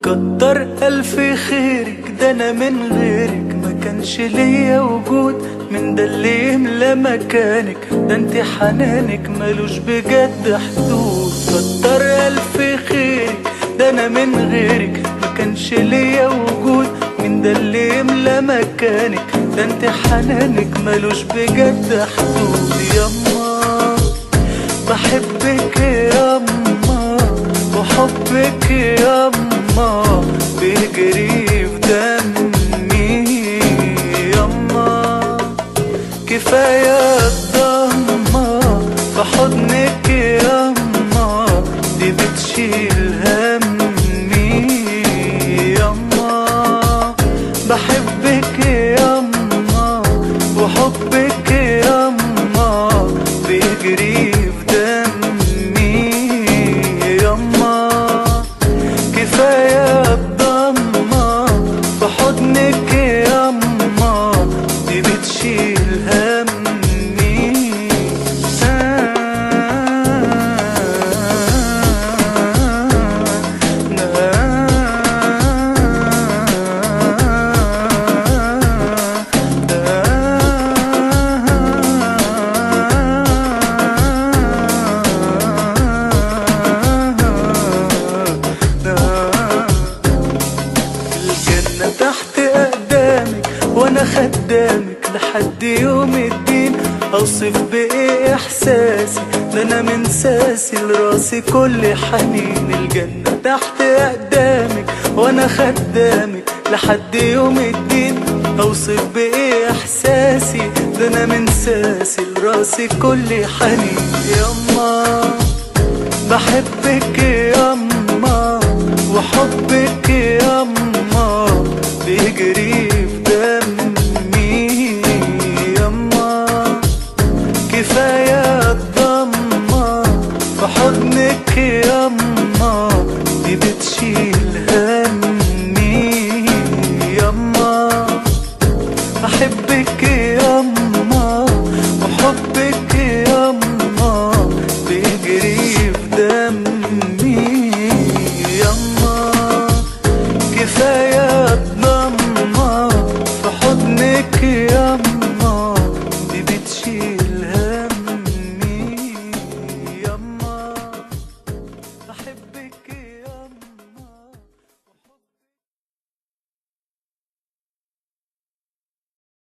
كتر ألف خيرك، ده أنا من غيرك ما كانش ليا وجود. من ده اللي يملى مكانك، ده انت حنانك ملوش بجد حدود. كتر ألف خيرك، ده أنا من غيرك ما كانش ليا وجود. من ده اللي يملى مكانك، ده انت حنانك ملوش بجد حدود. يما بحبك يما، وحبك يما بيجري في دمي. يما كفاية الضمة في حضنك يما، دي بتشيل همي. يما بحبك يما، وحبك يما بيجري في دمي. يما كفاية الضمة في حضنك يما، دي بتشيل همي. الجنة تحت أقدامك وأنا خدامك لحد يوم الدين. أوصف بإيه إحساسي، ده أنا من ساسي لراسي كل حنين. الجنة تحت أقدامك وأنا خدامك لحد يوم الدين. أوصف بإيه إحساسي، ده أنا من ساسي لراسي كل حنين. يما بحبك يما، وحبك يما بيجري في دمي. يما كفاية الضمة في حضنك يما، دي بتشيل